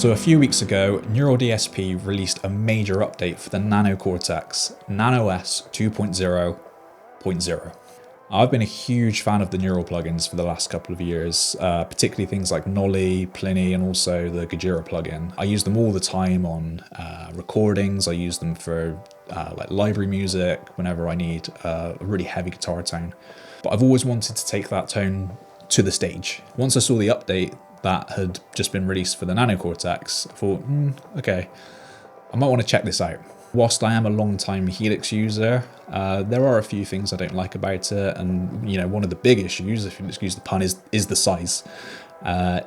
So a few weeks ago, Neural DSP released a major update for the Nano Cortex, NanOS 2.0.0. I've been a huge fan of the Neural plugins for the last couple of years, particularly things like Nolly, Pliny, and also the Gajira plugin. I use them all the time on recordings. I use them for like library music whenever I need a really heavy guitar tone. But I've always wanted to take that tone to the stage. Once I saw the update that had just been released for the Nano Cortex, I thought, okay, I might want to check this out. Whilst I am a long-time Helix user, there are a few things I don't like about it, and one of the big issues, if you excuse the pun, is the size.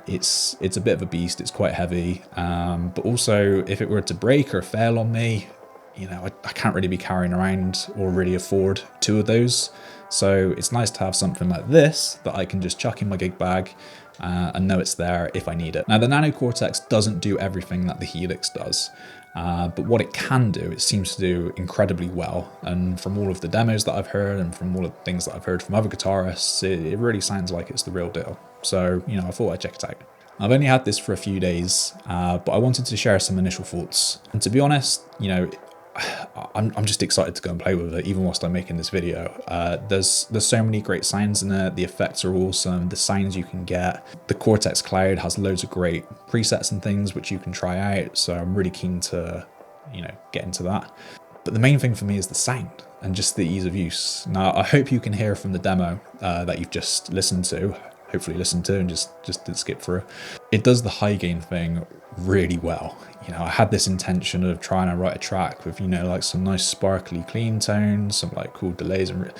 It's a bit of a beast. It's quite heavy, but also if it were to break or fail on me, I can't really be carrying around or really afford two of those. So it's nice to have something like this that I can just chuck in my gig bag and know it's there if I need it. Now the Nano Cortex doesn't do everything that the Helix does, but what it can do, it seems to do incredibly well. And from all of the demos that I've heard and from all of the things that I've heard from other guitarists, it really sounds like it's the real deal. So, I thought I'd check it out. I've only had this for a few days, but I wanted to share some initial thoughts. And to be honest, I'm just excited to go and play with it, even whilst I'm making this video. There's so many great sounds in it. The effects are awesome. The sounds you can get. The Cortex Cloud has loads of great presets and things which you can try out. So I'm really keen to, get into that. But the main thing for me is the sound and just the ease of use. Now, I hope you can hear from the demo that you've just listened to. Hopefully listened to and just did skip through. It does the high gain thing really well. I had this intention of trying to write a track with, like some nice sparkly clean tones, some like cool delays, and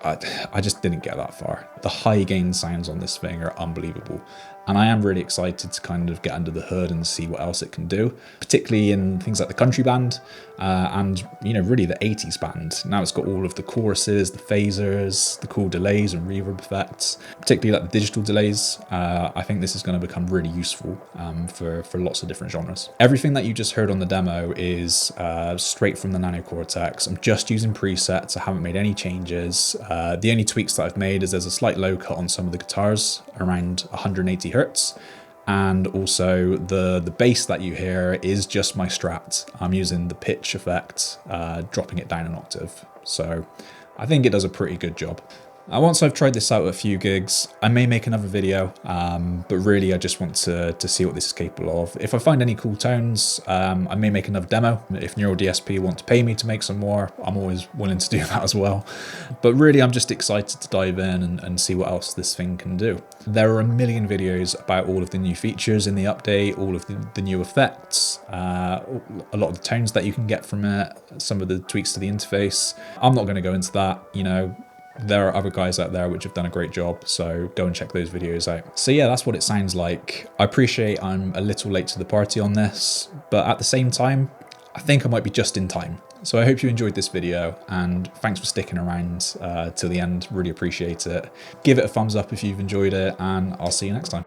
I just didn't get that far. The high gain sounds on this thing are unbelievable. And I am really excited to kind of get under the hood and see what else it can do, particularly in things like the country band and, really the 80s band. Now it's got all of the choruses, the phasers, the cool delays and reverb effects, particularly like the digital delays. I think this is going to become really useful for lots of different genres. Everything that you just heard on the demo is straight from the Nano Cortex. I'm just using presets. I haven't made any changes. The only tweaks that I've made is there's a slight low cut on some of the guitars, around 180 hertz, and also the bass that you hear is just my Strat. I'm using the pitch effect, dropping it down an octave. So I think it does a pretty good job. Once I've tried this out at a few gigs, I may make another video, but really I just want to see what this is capable of. If I find any cool tones, I may make another demo. If Neural DSP want to pay me to make some more, I'm always willing to do that as well. But really I'm just excited to dive in and see what else this thing can do. There are a million videos about all of the new features in the update, all of the new effects, a lot of the tones that you can get from it, some of the tweaks to the interface. I'm not going to go into that, There are other guys out there which have done a great job, so go and check those videos out. So yeah, that's what it sounds like. I appreciate I'm a little late to the party on this, but at the same time, I think I might be just in time. So I hope you enjoyed this video, and thanks for sticking around till the end. Really appreciate it. Give it a thumbs up if you've enjoyed it, and I'll see you next time.